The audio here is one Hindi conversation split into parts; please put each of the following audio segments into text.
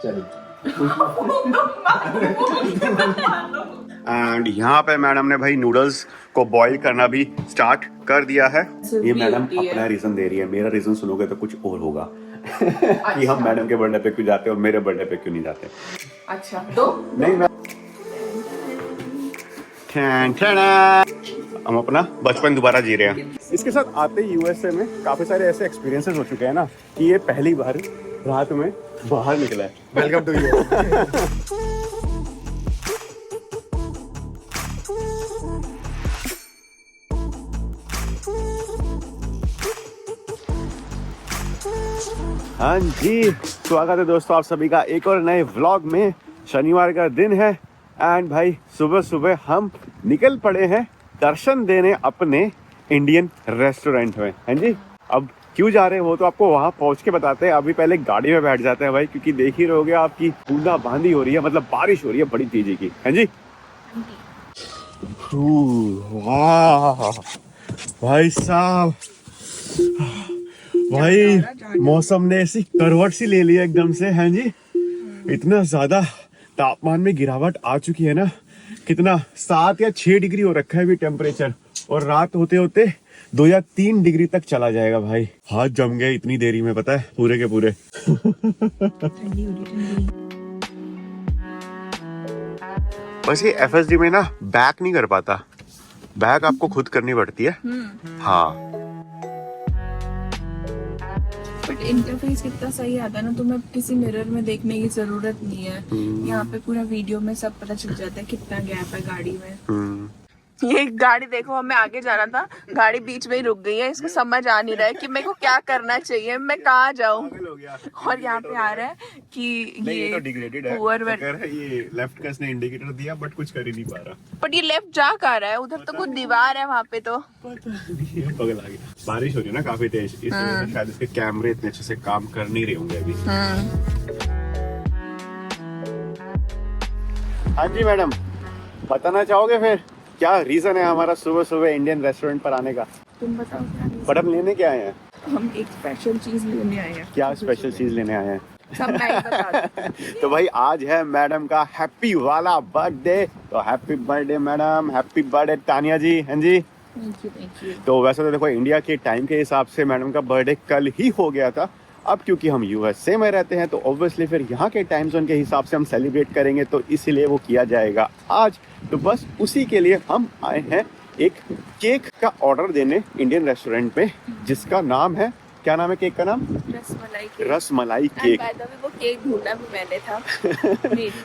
एंड यहाँ पे मैडम ने भाई नूडल्स को बॉईल करना भी स्टार्ट कर दिया है। ये मैडम अपना रीजन दे रही है, मेरा रीजन सुनोगे तो कुछ और होगा। कि हम मैडम के बर्थडे पे क्यों जाते हैं और मेरे बर्थडे पे क्यों नहीं जाते। अच्छा तो नहीं मैं हम अपना बचपन दोबारा जी रहे हैं। इसके साथ आते ही यूएसए में काफी सारे ऐसे एक्सपीरियंसेस हो चुके हैं ना कि ये पहली बार रात में बाहर निकला है। Welcome to you. हाँ जी, स्वागत है दोस्तों आप सभी का एक और नए व्लॉग में। शनिवार का दिन है एंड भाई सुबह सुबह हम निकल पड़े हैं दर्शन देने अपने इंडियन रेस्टोरेंट में। हाँ जी, अब क्यों जा रहे हैं वो तो आपको वहां पहुंच के बताते हैं। अभी पहले गाड़ी में बैठ जाते हैं भाई, क्योंकि देख ही रहोगे आपकी बूंदाबांदी हो रही है, मतलब बारिश हो रही है बड़ी तेजी की। हाँ जी, वाह भाई साहब, भाई मौसम ने ऐसी करवट सी ले ली है एकदम से। हैं जी, इतना ज्यादा तापमान में गिरावट आ चुकी है ना, कितना 7 या 6 डिग्री हो रखा है अभी टेम्परेचर, और रात होते होते 2 या 3 डिग्री तक चला जाएगा। भाई हाथ जम गए इतनी देरी में, पता है, पूरे के पूरे। बस ये एफएसडी में ना बैक नहीं कर पाता, बैक आपको खुद करनी पड़ती है। हाँ, बट इंटरफेस कितना सही आता है ना, तुम्हें किसी मिरर में देखने की जरूरत नहीं है। यहाँ पे पूरा वीडियो में सब पता चल जाता है कितना गैप है गाड़ी में। ये गाड़ी देखो, हमें आगे जाना था, गाड़ी बीच में ही रुक गई है। इसको समझ आ नहीं रहा है कि मेरे को क्या करना चाहिए, मैं कहाँ जाऊँ। और यहाँ पे आ रहा है कि ये तो डिग्रेडेड है, ये लेफ्ट का इसने इंडिकेटर दिया बट कुछ कर ही नहीं पा रहा। बट ये लेफ्ट जा कहाँ रहा है, उधर तो कुछ दीवार है वहाँ पे। तो पगल आ गया, बारिश हो रही है ना काफी तेज, इस वजह से शायद इसके कैमरे इतने अच्छे से काम कर नहीं रहे होंगे अभी। हाँ जी मैडम, बताना चाहोगे फिर क्या रीजन है हमारा सुबह सुबह इंडियन रेस्टोरेंट पर आने का? तुम बताओ क्या reason? बट हम लेने क्या आए हैं? हम एक स्पेशल चीज लेने आए हैं। क्या स्पेशल चीज लेने आए हैं? सब मैं ही बता दूं। तो भाई आज है मैडम का हैप्पी वाला बर्थडे, तो happy birthday madam, happy birthday Tania ji. हाँ जी, थैंक यू। तो वैसे तो देखो इंडिया के टाइम के हिसाब से मैडम का बर्थडे कल ही हो गया था। अब क्योंकि हम यूएसए में रहते हैं तो ऑब्वियसली फिर यहाँ के टाइम जोन के हिसाब से हम सेलिब्रेट करेंगे, तो इसीलिए वो किया जाएगा आज। तो बस उसी के लिए हम आए हैं एक केक का ऑर्डर देने इंडियन रेस्टोरेंट पे, जिसका नाम है, क्या नाम है केक का नाम? रसमलाई केक। रसमलाई केक। वो केक ढूंढा भी मैंने था।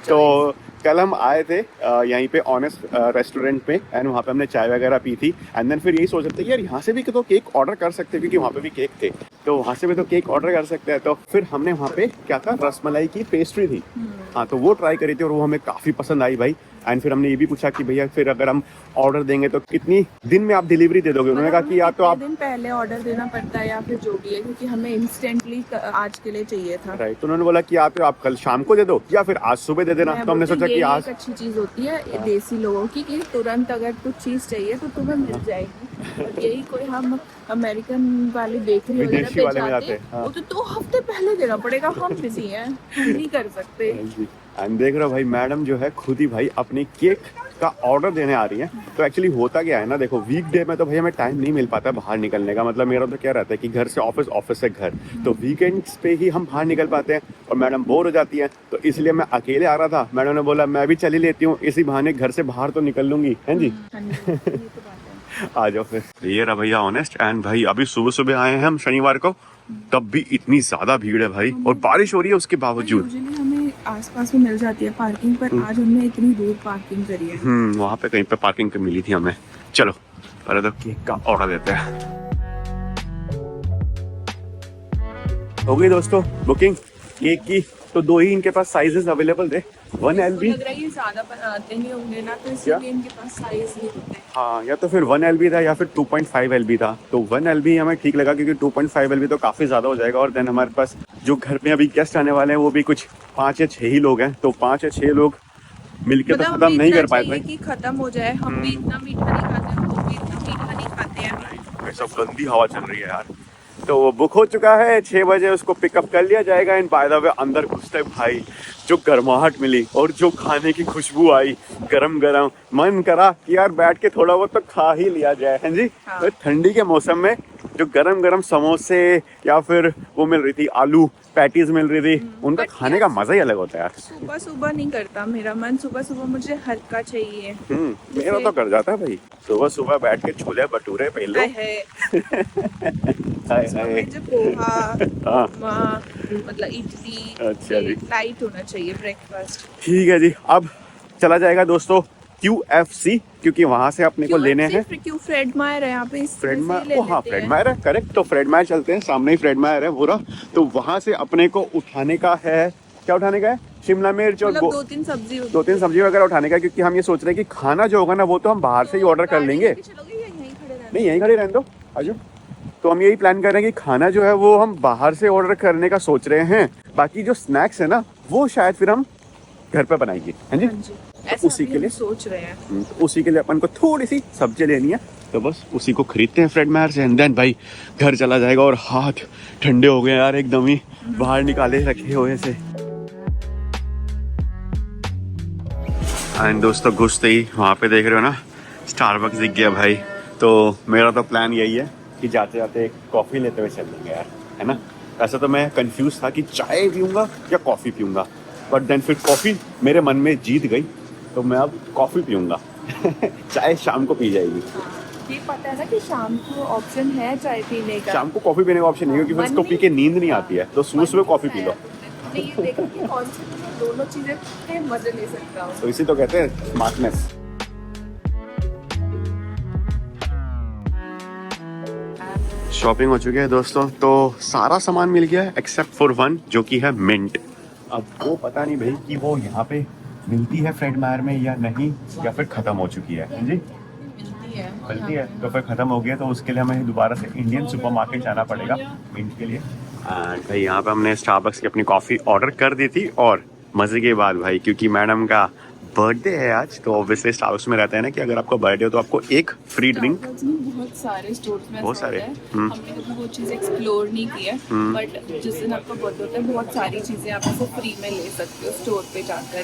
तो कल हम आए थे यहीं पे ऑनेस्ट रेस्टोरेंट पे, एंड वहाँ पे हमने चाय वगैरह पी थी, एंड देन फिर यही सोच रहे थे यार यहाँ से भी तो केक ऑर्डर कर सकते हैं, क्योंकि वहाँ पे भी केक थे, तो वहाँ से भी तो केक ऑर्डर कर सकते हैं। तो फिर हमने वहाँ पे क्या था, रसमलाई की पेस्ट्री थी, हाँ, तो वो ट्राई करी थी और वो हमें काफ़ी पसंद आई भाई। एंड फिर हमने ये भी पूछा कि भैया फिर अगर हम ऑर्डर देंगे तो कितनी दिन में आप डिलीवरी दे दोगे? उन्होंने कहा कि या तो आप दिन पहले ऑर्डर देना पड़ता है या फिर जो भी है, क्योंकि हमें इंस्टेंटली आज के लिए चाहिए था। राइट, तो उन्होंने बोला कि या तो आप कल शाम को दे दो या फिर आज सुबह दे देना। तो हमने सोचा कि आज अच्छी चीज होती है देसी लोगों की कि तुरंत अगर कुछ चीज चाहिए तो तुम्हें मिल जाएगी। और यही कोई हम अमेरिकन वाली बेकरी वगैरह पे जाते हैं वो तो 2 हफ्ते पहले देना पड़ेगा। हम बिजी हैं, हम नहीं कर सकते। एंड देख रहे हो भाई मैडम जो है खुद ही भाई अपने केक का ऑर्डर देने आ रही है। तो एक्चुअली होता क्या है ना, देखो वीकडे में तो भाई हमें टाइम नहीं मिल पाता बाहर निकलने का, मतलब मेरा तो क्या रहता है कि घर से ऑफिस, ऑफिस से घर, तो वीकेंड्स पे ही हम बाहर निकल पाते हैं और मैडम बोर हो जाती है, तो इसलिए मैं अकेले आ रहा था। मैडम ने बोला मैं भी चली लेती हूँ, इसी बहाने घर से बाहर तो निकल लूंगी। है जी, आ जाओ फिर। ये रहा भैया ऑनेस्ट, एंड भाई अभी सुबह सुबह आए हैं हम शनिवार को, तब भी इतनी ज्यादा भीड़ है भाई, और बारिश हो रही है उसके बावजूद। हमें आसपास में मिल जाती है पार्किंग, पर आज हमने इतनी दूर पार्किंग करी है। वहाँ पे कहीं पे पार्किंग पे मिली थी हमें। चलो पहले तो केक का ऑर्डर देते हैं। हो गई दोस्तों बुकिंग केक की, तो 2 ही इनके पास साइजेस अवेलेबल थे, 1LB। लग रहा है ये ज्यादा बनाते नहीं होंगे ना, तो इसलिए इनके पास साइज नहीं होते। हाँ, या तो फिर 1LB था या फिर 2.5LB था। तो 1LB हमें ठीक लगा, क्योंकि 2.5LB तो काफी ज्यादा हो जाएगा, और देन हमारे पास जो घर में अभी गेस्ट आने वाले हैं वो भी कुछ 5 या 6 ही लोग हैं, तो 5 या 6 लोग मिलके तो खत्म नहीं कर पाए भाई कि खत्म हो जाए। हम भी इतना मीठा नहीं खाते, वो भी इतना मीठा नहीं खाते हैं। सब गंदी हवा चल रही है यार, तो वो बुक हो चुका है, 6 बजे उसको पिकअप कर लिया जाएगा। एंड बाय द वे अंदर घुसते भाई जो गर्माहट मिली और जो खाने की खुशबू आई गरम गरम, मन करा कि यार बैठ के थोड़ा बहुत तो खा ही लिया जाए। हैं जी। हाँ। तो ठंडी के मौसम में जो गरम गरम समोसे या फिर वो मिल रही थी आलू पैटीज मिल रही थी, उनका but खाने का मजा ही अलग होता है यार। सुबह सुबह नहीं करता मेरा मन, सुबह सुबह मुझे हल्का चाहिए। मेरा तो कर जाता है भाई, सुबह सुबह बैठ के छोले भटूरे पहन लो। हाय हाय। जो पोहा हाँ। उपमा, मतलब इडली, अच्छा जी। लाइट होना चाहिए ब्रेकफास्ट। ठीक है जी, अब चला जाएगा दोस्तों QFC, क्योंकि वहां से अपने को लेने हैं क्यों फ्रेड मायर है यहाँ पे, फ्रेड मायर। हाँ फ्रेड मायर है, करेक्ट। तो फ्रेड मायर चलते हैं, सामने ही फ्रेड मायर है पूरा। तो वहां से अपने को उठाने का है, क्या उठाने का है? शिमला मिर्च और मतलब 2-3 सब्जी वगैरह उठाने का, क्योंकि हम ये सोच रहे हैं कि खाना जो होगा ना वो तो हम बाहर से ही ऑर्डर कर लेंगे। नहीं यहीं खड़े रहने दो, आजो। तो हम यही प्लान कर रहे हैं कि खाना जो है वो हम बाहर से ऑर्डर करने का सोच रहे हैं, बाकी जो स्नैक्स है ना वो शायद फिर हम घर पे बनाएंगे। हैं जी। ऐसा उसी के लिए सोच रहे हैं। उसी के लिए अपन को थोड़ी सी सब्जी लेनी है, तो बस उसी को खरीदते हैं फ्रेड मायर से। एंड देन भाई घर चला जाएगा। और हाथ ठंडे हो गए यार एकदम ही, बाहर निकाले रखे हुए से। एंड दोस्तों घुसते ही वहाँ पे देख रहे हो ना स्टारबक्स दिख गया भाई। तो मेरा तो प्लान यही है कि जाते जाते एक कॉफ़ी लेते हुए चल लेंगे यार, है ना। वैसे तो मैं कंफ्यूज था कि चाय पीऊँगा या कॉफ़ी पीऊँगा, बट देन फिर कॉफ़ी मेरे मन में जीत गई, तो मैं अब कॉफ़ी पीऊँगा। चाय शाम को पी जाएगी। ये पता है ना कि शाम को ऑप्शन है चाय पीने का। शाम को कॉफ़ी पीने का ऑप्शन नहीं है, क्योंकि फिर उसको पी के नींद नहीं आती है, तो सुबह सुबह कॉफ़ी पी लो। ये देखो कि कौन सी दोनों चीजें के मजे ले सकता हूँ। तो इसी तो कहते हैं स्मार्टनेस। शॉपिंग हो चुकी है दोस्तों, तो सारा सामान मिल गया है एक्सेप्ट फॉर वन, जो कि है मिंट। अब वो पता नहीं भाई कि वो यहाँ पे मिलती है फ्रेड मायर में या नहीं, या फिर खत्म हो चुकी है। जी मिलती है तो फिर खत्म हो गया, तो उसके लिए हमें दोबारा से इंडियन सुपरमार्केट जाना पड़ेगा मिंट के लिए। एंड भाई यहाँ पे हमने स्टारबक्स की अपनी कॉफ़ी ऑर्डर कर दी थी। और मज़े की बात भाई, क्योंकि मैडम का बर्थडे है आज, तो ऑब्वियसली स्टारबक्स में रहता है ना कि अगर आपका बर्थडे हो तो आपको एक फ्री ड्रिंक। बहुत सारे स्टोर्स में बहुत सारे हमने कभी वो चीज एक्सप्लोर नहीं की है, बट जिस दिन आपका बर्थडे होता है बहुत सारी चीजें आप ऐसे फ्री में ले सकते हो स्टोर पे जाकर।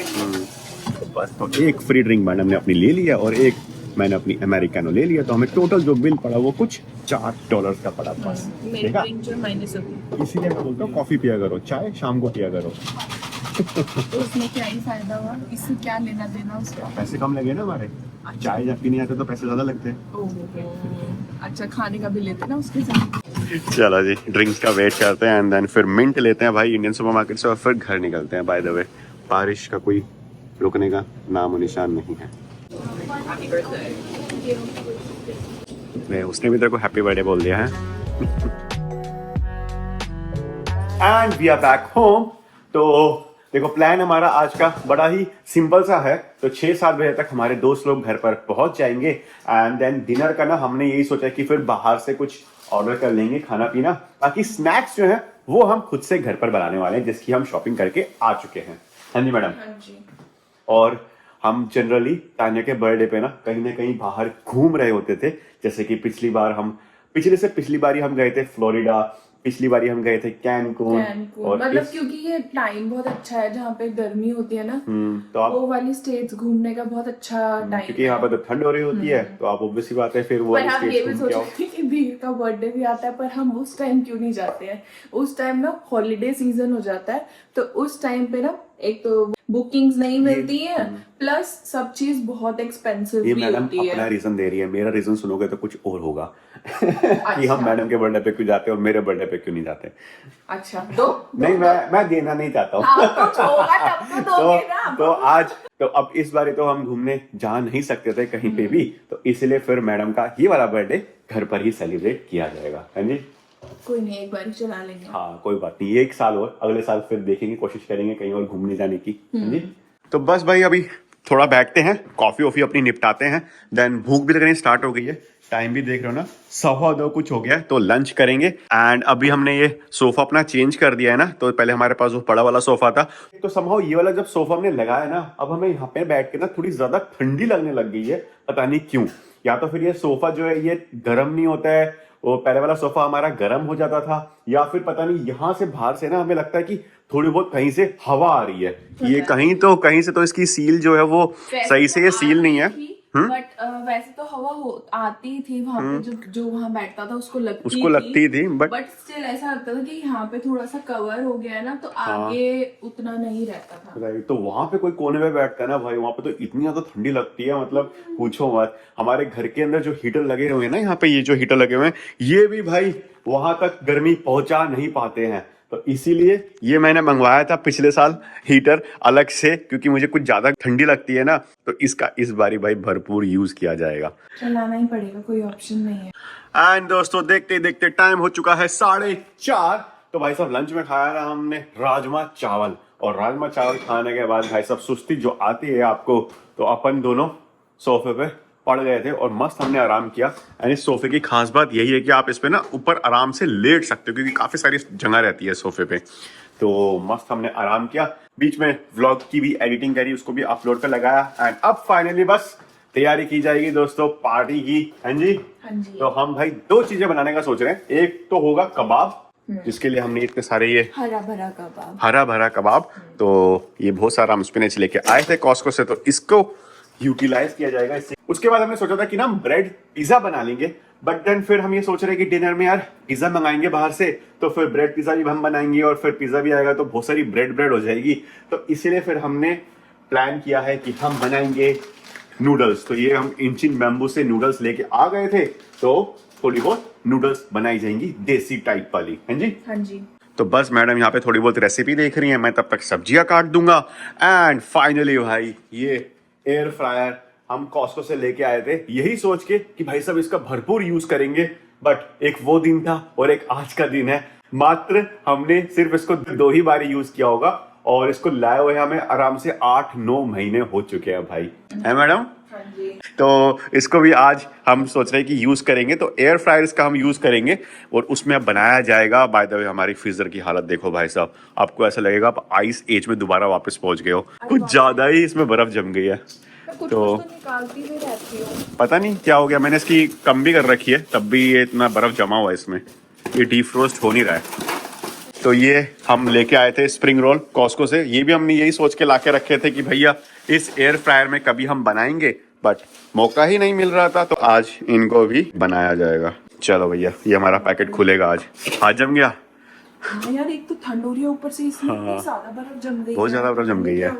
बस तो एक फ्री ड्रिंक मैडम ने अपनी ले लिया और एक मैंने अपनी अमेरिकानो ले लिया, तो हमें टोटल जो बिल पड़ा वो कुछ $4 का पड़ा बस। मेरी ड्रिंक जो माइनस होगी, इसीलिए मैं बोलता हूँ कॉफ़ी पिया करो, चाय शाम को पिया करो। तो उसमें क्या ही फायदा हुआ, इससे क्या लेना देना उसका। पैसे कम लगे ना हमारे, चाय जब पीने आते तो पैसे ज्यादा लगते हैं। अच्छा खाने का भी लेते ना उसके साथ। चलो जी ड्रिंक्स का वेट करते हैं, एंड देन फिर मिंट लेते हैं भाई इंडियन सुपरमार्केट से, और फिर घर निकलते हैं। बाय द वे बारिश का कोई रुकने का नामो निशान नहीं है। नहीं उसने भी तेरे को हैप्पी बर्थडे बोल दिया है। And we are back home. तो देखो प्लान हमारा आज का बड़ा ही सिंपल सा है। तो 6-7 बजे तक हमारे दोस्त लोग घर पर पहुंच जाएंगे, एंड देन डिनर का ना हमने यही सोचा कि फिर बाहर से कुछ ऑर्डर कर लेंगे खाना पीना। बाकी स्नैक्स जो है वो हम खुद से घर पर बनाने वाले हैं, जिसकी हम शॉपिंग करके आ चुके हैं। हाँ जी मैडम। और हम जनरली तान्या के बर्थडे पे ना कहीं बाहर घूम रहे होते थे, जैसे कि पिछली बार हम गए थे फ्लोरिडा, पिछली बारी हम गए थे कैनकून। और मतलब क्योंकि ये टाइम बहुत अच्छा है जहाँ पे गर्मी होती है ना, तो आप वो वाली स्टेट्स घूमने का बहुत अच्छा टाइम, क्योंकि यहाँ पे तो ठंड हो रही होती है, तो आप ऑब्वियसली बात है फिर वो वाली स्टेट्स घूम के आओ। कि धीर का बर्थडे भी आता है, पर हम उस टाइम क्यों नहीं जाते हैं। उस टाइम ना हॉलीडे सीजन हो जाता है, तो उस टाइम पे ना एक तो बुकिंग्स नहीं मिलती है, प्लस सब चीज बहुत एक्सपेंसिव भी होती है। अपना रीजन दे रही है, मेरा रीजन सुनोगे तो कुछ और होगा। कि हम मैडम के बर्थडे पे क्यों जाते हैं और मेरे बर्थडे पे क्यों नहीं जाते। अच्छा तो नहीं मैं देना नहीं चाहता हूँ। तो आज तो अब इस बार तो हम घूमने जा नहीं सकते थे कहीं पे भी, तो इसलिए फिर मैडम का ये वाला बर्थडे घर पर ही सेलिब्रेट किया जाएगा। है जी कोई नहीं, एक बार चला लेंगे। हाँ कोई बात नहीं, एक साल और अगले साल फिर देखेंगे, कोशिश करेंगे कहीं और घूमने जाने की। जी तो बस भाई अभी थोड़ा बैठते हैं, कॉफी वॉफी अपनी निपटाते हैं, देन भूख भी लगनी स्टार्ट हो गई है। टाइम भी देख रहे हो ना 2:15 कुछ हो गया है, तो लंच करेंगे। एंड अभी हमने ये सोफा अपना चेंज कर दिया है ना, तो पहले हमारे पास वो बड़ा वाला सोफा था, तो समहाउ ये वाला जब सोफा हमने लगाया ना, अब हमें यहाँ पे बैठ के ना थोड़ी ज्यादा ठंडी लगने लग गई है, पता नहीं क्यों। या तो फिर ये सोफा जो है ये गर्म नहीं होता है वो पहले वाला सोफा हमारा गर्म हो जाता था, या फिर पता नहीं यहाँ से बाहर से ना हमें लगता है कि थोड़ी बहुत कहीं से हवा आ रही है। ये कहीं से तो इसकी सील जो है वो सही से ये सील नहीं है। बट वैसे तो हवा आती थी वहां पे, जो वहां बैठता था उसको लगती थी बट स्टिल ऐसा लगता था कि यहाँ पे थोड़ा सा कवर हो गया है ना, तो आगे उतना नहीं रहता था। राइट। तो वहां पे कोई कोने में बैठता है ना भाई, वहां पे तो इतनी ज्यादा ठंडी लगती है, मतलब पूछो मत। हमारे घर के अंदर जो हीटर लगे हुए हैं ना, यहाँ पे ये जो हीटर लगे हुए हैं, ये भी भाई वहां तक गर्मी पहुंचा नहीं पाते हैं। तो इसीलिए ये मैंने मंगवाया था पिछले साल हीटर अलग से, क्योंकि मुझे कुछ ज्यादा ठंडी लगती है ना, तो इसका इस बारी भाई भरपूर यूज किया जाएगा। चलाना ही पड़ेगा, कोई ऑप्शन नहीं है। एंड दोस्तों देखते देखते टाइम हो चुका है 4:30। तो भाई साहब लंच में खाया था हमने राजमा चावल, और राजमा चावल खाने के बाद भाई साहब सुस्ती जो आती है आपको, तो अपन दोनों सोफे पे पड़ गए थे और मस्त हमने आराम किया। एंड इस सोफे की खास बात यही है कि आप इस पे ना ऊपर आराम से लेट सकते हो, क्योंकि काफी सारी जगह रहती है सोफे पे। तो मस्त हमने आराम किया, बीच में व्लॉग की भी एडिटिंग करी, उसको भी अपलोड कर लगाया। एंड अब फाइनली बस तैयारी की जाएगी दोस्तों पार्टी की। हाँ जी, तो हम भाई 2 चीजें बनाने का सोच रहे हैं। एक तो होगा कबाब, जिसके लिए हमने इतने सारे ये हरा भरा कबाब, तो ये बहुत सारा हम स्पिनच लेके आए थे कॉस्को से, तो इसको यूटिलाइज किया जाएगा इससे। उसके बाद हमने सोचा था कि ना ब्रेड पिज्जा बना लेंगे, बट देन फिर हम ये सोच रहे हैं कि डिनर में यार पिज्जा मंगाएंगे बाहर से, तो फिर ब्रेड पिज्जा भी हम बनाएंगे और फिर पिज्जा भी आएगा, तो बहुत सारी ब्रेड हो जाएगी। तो इसीलिए फिर हमने प्लान किया है कि हम बनाएंगे नूडल्स। तो ये हम इंचिन बैम्बू से नूडल्स लेके आ गए थे, तो थोड़ी बहुत नूडल्स बनाई जाएंगी देसी टाइप वाली। हाँ जी, हाँ जी। तो बस मैडम यहाँ पे थोड़ी बहुत रेसिपी देख रही हैं, मैं तब तक सब्जियां काट दूंगा। एंड फाइनली भाई ये एयर फ्रायर हम कॉस्को से लेके आए थे, यही सोच के कि भाई साहब इसका भरपूर यूज करेंगे। बट एक वो दिन था और एक आज का दिन है, मात्र हमने सिर्फ इसको 2 ही बार यूज किया होगा, और इसको लाए हुए हमें आराम से 8-9 महीने हो चुके हैं भाई। है मैडम? तो इसको भी आज हम सोच रहे हैं कि यूज करेंगे, तो एयर फ्रायर इसका हम यूज करेंगे और उसमें अब बनाया जाएगा। बाय द वे हमारी फ्रीजर की हालत देखो भाई साहब, आपको ऐसा लगेगा आप आइस एज में दोबारा वापस पहुंच गए हो, कुछ ज्यादा ही इसमें बर्फ जम गई है। तो निकालती भी रहती हूँ, पता नहीं क्या हो गया, मैंने इसकी कम भी कर रखी है, तब भी ये इतना बर्फ जमा हुआ है इसमें, ये डीफ्रोस्ट हो नहीं रहा है। तो ये हम लेके आए थे स्प्रिंग रोल कॉस्को से, ये भी हमने यही सोच के लाके रखे थे कि भैया इस एयर फ्रायर में कभी हम बनाएंगे, बट मौका ही नहीं मिल रहा था, तो आज इनको भी बनाया जाएगा। चलो भैया ये हमारा पैकेट खुलेगा आज जम गया। हाँ यार, एक तो ठंड हो रही है, ऊपर से इसमें इतनी ज्यादा बर्फ जम गई, बहुत ज्यादा बर्फ जम गई है।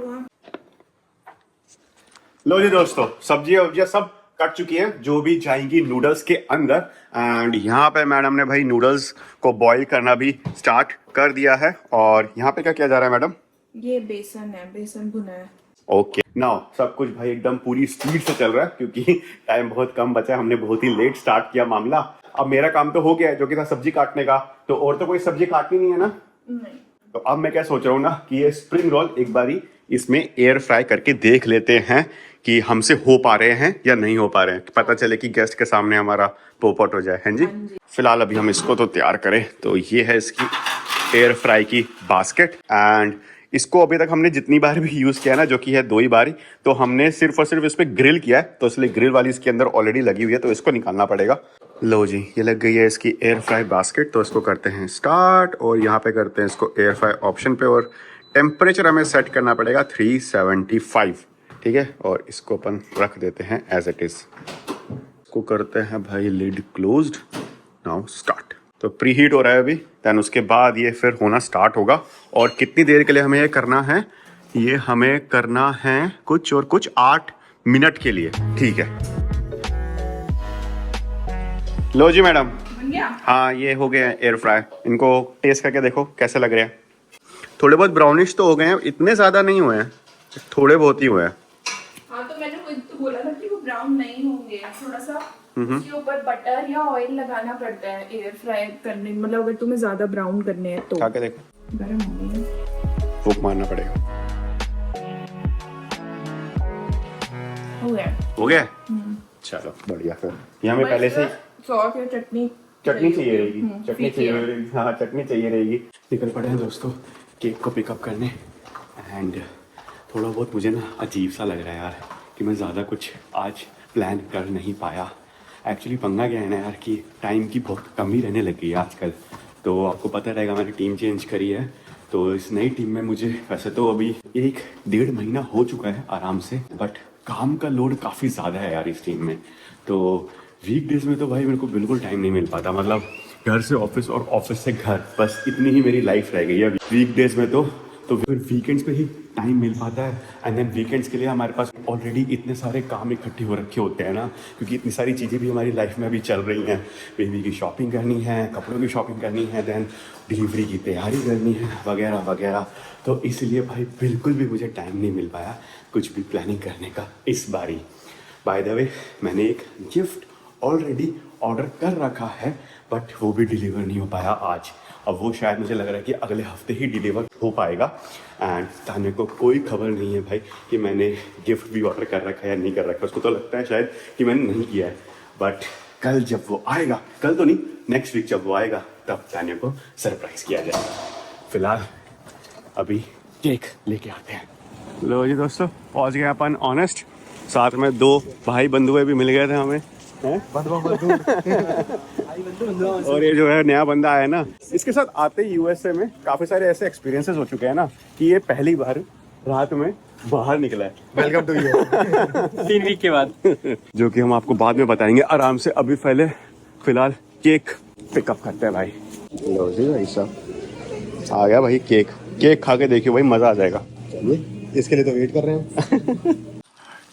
लो जी दोस्तों, सब्जियां वब्जियां सब कट चुकी हैं, जो भी जाएंगी नूडल्स के अंदर। एंड यहाँ पे मैडम ने भाई नूडल्स को बॉईल करना भी स्टार्ट कर दिया है। और यहाँ पे क्या किया जा रहा है मैडम? ये बेसन भुना है। ओके, नाउ सब कुछ भाई एकदम पूरी स्पीड से चल रहा है, क्योंकि टाइम बहुत कम बचा है, हमने बहुत ही लेट स्टार्ट किया मामला। अब मेरा काम तो हो गया है, जो कि था सब्जी काटने का, तो और तो कोई सब्जी काटनी नहीं है ना? नहीं। तो अब मैं क्या सोच रहा हूँ ना कि ये स्प्रिंग रोल एक बारी इसमें एयर फ्राई करके देख लेते हैं कि हमसे हो पा रहे हैं या नहीं हो पा रहे हैं, पता चले कि गेस्ट के सामने हमारा पोपट हो जाए। हैं जी? फिलहाल अभी हम इसको तो तैयार करें। तो ये है इसकी एयर फ्राई की बास्केट, एंड इसको अभी तक हमने जितनी बार भी यूज किया ना, जो कि है 2 ही बार, तो हमने सिर्फ और सिर्फ इस पे ग्रिल किया है, तो इसलिए ग्रिल वाली इसके अंदर ऑलरेडी लगी हुई है, तो इसको निकालना पड़ेगा। लो जी, ये लग गई है इसकी एयर फ्राई बास्केट, तो इसको करते हैं स्टार्ट, और यहाँ पे करते हैं इसको एयर फ्राई ऑप्शन पे, और टेम्परेचर हमें सेट करना पड़ेगा 375, ठीक है। और इसको अपन रख देते हैं एज इट इज। इसको करते हैं भाई लिड क्लोज्ड, नाउ स्टार्ट। तो प्री हीट हो रहा है अभी, देन उसके बाद ये फिर होना स्टार्ट होगा। और कितनी देर के लिए हमें ये करना है? ये हमें करना है कुछ 8 मिनट के लिए, ठीक है। लो जी मैडम, हाँ ये हो गए हैं एयर फ्राई, इनको टेस्ट करके देखो कैसे लग रहे हैं। थोड़े बहुत ब्राउनिश तो हो गए हैं, इतने ज्यादा नहीं हुए हैं, थोड़े बहुत ही हुए हैं। हाँ, तो मैंने तो बोला था कि वो ब्राउन नहीं होंगे, थोड़ा सा उसके ऊपर बटर या ऑयल लगाना पड़ता है एयर फ्राई करने, मतलब अगर तुम्हें ज्यादा ब्राउन करने हैं तो। खा के देखो, गरम हो गया, फूक मारना पड़ेगा। हो गया? चलो बढ़िया। फिर ये हमें पहले से सॉस या चटनी चाहिए रहेगी, चटनी चाहिए रहेगी, हाँ चटनी चाहिए रहेगी। निकल पड़े हैं दोस्तों केक को पिकअप करने। एंड थोड़ा बहुत मुझे ना अजीब सा लग रहा है यार कि मैं ज़्यादा कुछ आज प्लान कर नहीं पाया। एक्चुअली पंगा क्या है ना यार कि टाइम की बहुत कमी रहने लगी है आजकल। तो आपको पता रहेगा मैंने टीम चेंज करी है, तो इस नई टीम में मुझे वैसे तो अभी 1-1.5 महीना हो चुका है आराम से, बट काम का लोड काफ़ी ज़्यादा है यार इस टीम में। तो वीकडेज में तो भाई मेरे को बिल्कुल टाइम नहीं मिल पाता, मतलब घर से ऑफिस और ऑफिस से घर, बस इतनी ही मेरी लाइफ रह गई है वीकडेज में। तो फिर वीकेंड्स पे ही टाइम मिल पाता है। एंड देन वीकेंड्स के लिए हमारे पास ऑलरेडी इतने सारे काम इकट्ठे हो रखे होते हैं ना, क्योंकि इतनी सारी चीज़ें भी हमारी लाइफ में अभी चल रही हैं। बेबी की शॉपिंग करनी है, कपड़ों की शॉपिंग करनी है, देन डिलीवरी की तैयारी करनी है, वगैरह वगैरह। तो इसलिए भाई बिल्कुल भी मुझे टाइम नहीं मिल पाया कुछ भी प्लानिंग करने का इस बारी। बाय द वे मैंने एक गिफ्ट ऑलरेडी ऑर्डर कर रखा है, बट वो भी डिलीवर नहीं हो पाया आज। अब वो शायद मुझे लग रहा है कि अगले हफ्ते ही डिलीवर हो पाएगा। एंड तान्या को कोई खबर नहीं है भाई कि मैंने गिफ्ट भी ऑर्डर कर रखा है या नहीं कर रखा है। उसको तो लगता है शायद कि मैंने नहीं किया है, बट कल जब वो आएगा, कल तो नहीं नेक्स्ट वीक जब वो आएगा, तब तान्या को सरप्राइज किया जाएगा। फिलहाल अभी केक लेके आते हैं। लो जी दोस्तों, पहुंच गए अपन ऑनेस्ट। साथ में 2 भाई बंधुए भी मिल गए थे हमें, और ये जो है नया बंदा आया ना, इसके साथ आते ही यूएसए में काफी सारे ऐसे एक्सपीरियंसेस हो चुके हैं ना कि ये पहली बार रात में बाहर निकला है। वेलकम टू यू 3 वीक के बाद जो कि हम आपको बाद में बताएंगे आराम से। अभी पहले फिलहाल केक पिकअप करते हैं भाई। लो जी भाई साहब आ गया भाई केक। केक खा के देखियो भाई, मजा आ जाएगा। इसके लिए तो वेट कर रहे हैं।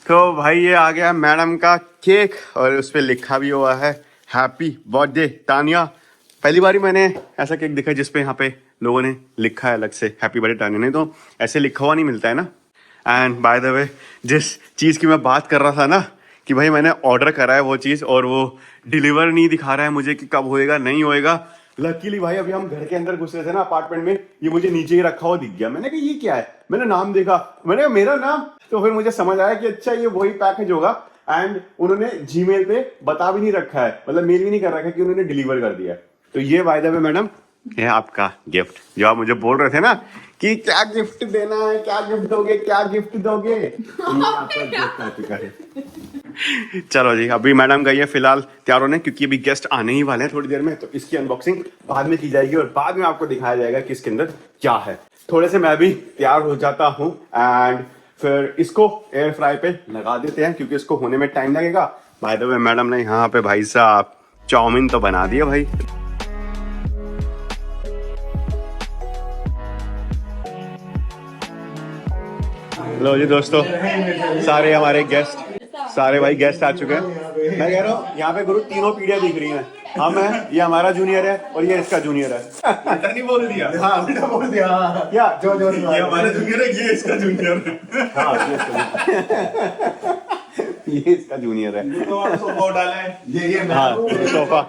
तो भाई ये आ गया मैडम का केक, और उस पर लिखा भी हुआ है हैप्पी बर्थडे तानिया। पहली बार ही मैंने ऐसा केक देखा जिसपे यहाँ पे लोगों ने लिखा है अलग से हैप्पी बर्थडे तानिया, नहीं तो ऐसे लिखा हुआ नहीं मिलता है ना। एंड बाय द वे जिस चीज़ की मैं बात कर रहा था ना कि भाई मैंने ऑर्डर करा है वो चीज़, और वो डिलीवर नहीं दिखा रहा है मुझे कि कब होएगा नहीं होएगा। लकीली भाई अभी हम घर के अंदर घुस रहे थे ना अपार्टमेंट में, ये मुझे नीचे ही रखा हुआ दिख गया। मैंने कहा ये क्या है, मैंने नाम देखा, मैंने कहा मेरा नाम, तो फिर मुझे समझ आया कि अच्छा ये वही पैकेज होगा। एंड उन्होंने जीमेल पे बता भी नहीं रखा है, मतलब मेल भी नहीं कर रखा है कि उन्होंने डिलीवर कर दिया है। तो ये बाय द वे मैडम ये आपका गिफ्ट, जो आप मुझे बोल रहे थे ना कि क्या गिफ्ट देना है, क्या गिफ्ट दोगे, क्या गिफ्ट दोगे, तो ये आपका गिफ्ट आ चुका है। चलो जी, अभी मैडम गई है फिलहाल तैयार होने, क्योंकि अभी गेस्ट आने ही वाले हैं थोड़ी देर में, तो इसकी अनबॉक्सिंग बाद में की जाएगी और बाद में आपको दिखाया जाएगा कि इसके अंदर क्या है। थोड़े से मैं भी तैयार हो जाता हूँ एंड फिर इसको एयर फ्राई पे लगा देते हैं, क्योंकि इसको होने में टाइम लगेगा। बाय द वे मैडम ने यहाँ पे भाई साहब चाउमीन तो बना दिया भाई। लो जी दोस्तों, सारे हमारे गेस्ट, सारे भाई गेस्ट आ चुके हैं। मैं कह रहा हूँ यहाँ पे गुरु तीनों पीढ़ियां दिख रही हैं। हम है, ये हमारा जूनियर है और ये इसका जूनियर है। नहीं बोल दिया। हाँ बेटा बोल दिया। क्या जो ये हमारा जूनियर है, ये इसका जूनियर है। हाँ ये इसका जूनियर है। तो आप सोफा उठा लें। ये हाँ सोफा,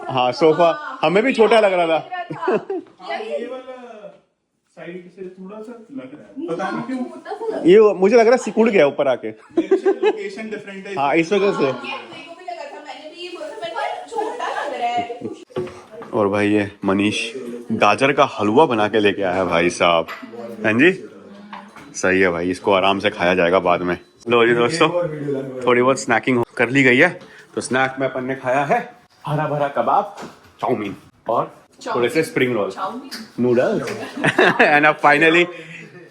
हाँ सोफा हमें भी छोटा लग रहा था। ये वाला साइड से थोड़ा सा लग रहा है, पता नहीं क्यों। ये मुझे लग रहा है सिकुड़ गया ऊपर आके। लोकेशन डिफरेंट है। हाँ इस वजह से। और भाई ये मनीष गाजर का हलवा बना के लेके आया है भाई साहब। हाँ जी सही है भाई, इसको आराम से खाया जाएगा बाद में। लो जी दोस्तों, थोड़ी बहुत स्नैकिंग कर ली गई है। तो स्नैक में अपन ने खाया है हरा भरा कबाब, चाउमीन और थोड़े से स्प्रिंग रोल, नूडल्स एंड अब फाइनली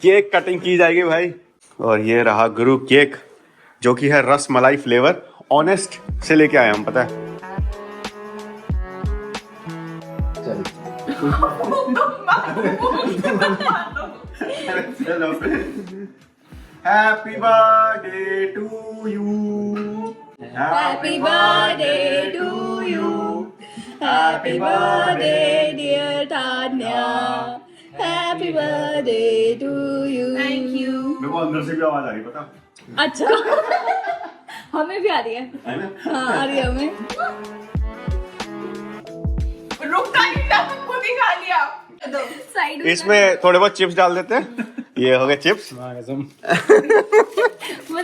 केक कटिंग की जाएगी भाई। और ये रहा गुरु केक, जो कि है रस मलाई फ्लेवर, ऑनेस्ट से लेके आए हम, पता है। Happy birthday to you, happy birthday to you, happy birthday dear Tanya, happy birthday to you. Thank you. मेरे को अंदर से भी आवाज आ रही, पता? अच्छा हमें भी आ रही है ना? हाँ आ रही है हमें। रुकता नहीं था, खुद ही खा लिया। साइड इसमें थोड़े बहुत चिप्स डाल देते हैं। ये हो गए चिप्स। मजा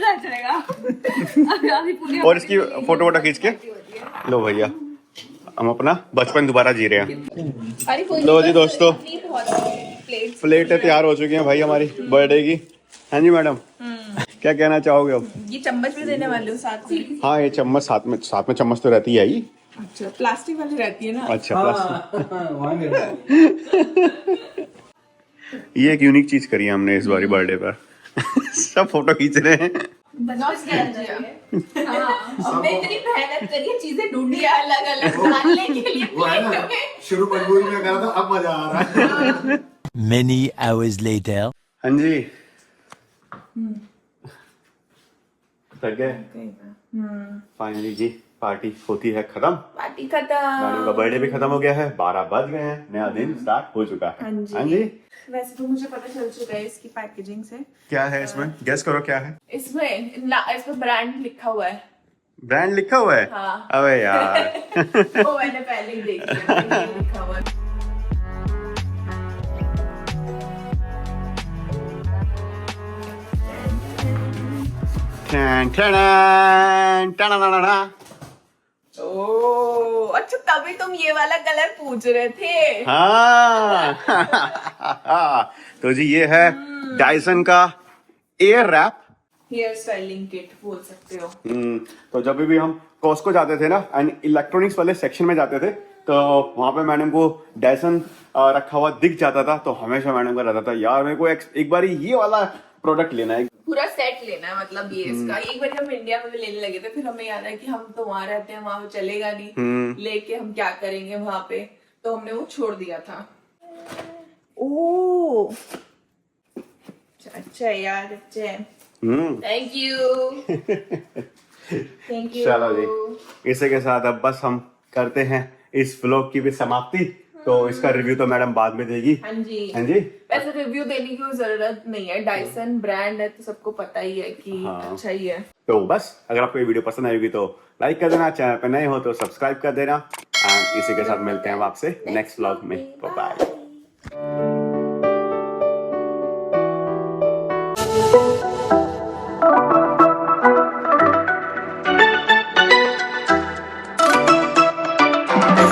आ जाएगा। अभी पूरी और इसकी फोटो वोटो खींच के लो भैया, हम अपना बचपन दोबारा जी रहे हैं। लो जी दोस्तों, प्लेटें तैयार हो चुकी हैं भाई हमारी बर्थडे की। हाँ जी मैडम, क्या कहना चाहोगे अब? ये चम्मच भी देने वाले हो साथ में? हाँ ये चम्मच साथ में चम्मच तो रहती है ही। अच्छा प्लास्टिक वाली रहती है ना। अच्छा ये एक यूनिक चीज करी है हमने इस बारी बर्थडे पर। सब फोटो खींच रहे हैं। हमने इतनी मेहनत करी है, चीजें ढूंढी है अलग अलग डालने के लिए प्लेटों में। शुरू मजबूरी में करा था, अब मजा आ रहा है। Many hours later. हाँ जी थक गए फाइनली जी, पार्टी होती है खत्म। पार्टी मैडम खत्म। का बर्थडे भी खत्म हो गया है, 12 बज गए हैं, नया दिन स्टार्ट हो चुका है। हाँ जी वैसे तो मुझे पता चल चुका है इसकी पैकेजिंग से। क्या है इसमें, गेस करो क्या है। इसमें ब्रांड लिखा हुआ है। ब्रांड लिखा हुआ है? हाँ। अबे यार वो मैंने पहले ही देख लिया, ये लिखा हुआ है। टन टन टन टन टन। ओह अच्छा, तभी तुम ये वाला कलर पूछ रहे थे। हाँ तो जी ये है डायसन का air wrap. Hair styling kit बोल सकते हो। तो जब भी हम कॉस्को जाते थे ना एंड इलेक्ट्रॉनिक्स वाले सेक्शन में जाते थे, तो वहां पे मैडम को डायसन रखा हुआ दिख जाता था, तो हमेशा मैडम का रहता था यार मेरे को एक बार ये वाला प्रोडक्ट लेना है, पूरा सेट लेना है, मतलब ये इसका। एक बार हम इंडिया में भी लेने लगे थे, फिर हमें याद है कि हम तो वहां रहते हैं, वहां पे चलेगा नहीं, लेके हम क्या करेंगे वहां पे, तो हमने वो छोड़ दिया था। ओह अच्छा यार, अच्छा थैंक यू थैंक यू। चलो जी इसी के साथ अब बस हम करते हैं इस व्लॉग की भी समाप्ति। तो इसका रिव्यू तो मैडम बाद में देगी। हाँ जी हाँ जी वैसे रिव्यू देने की कोई जरूरत नहीं है, डायसन ब्रांड है तो सबको पता ही है कि अच्छा ही है। तो बस अगर आपको ये वीडियो पसंद आएगी तो लाइक कर देना, चैनल पे नए हो तो सब्सक्राइब कर देना। एंड इसी के साथ मिलते हैं हम आपसे नेक्स्ट व्लॉग में। Bye bye.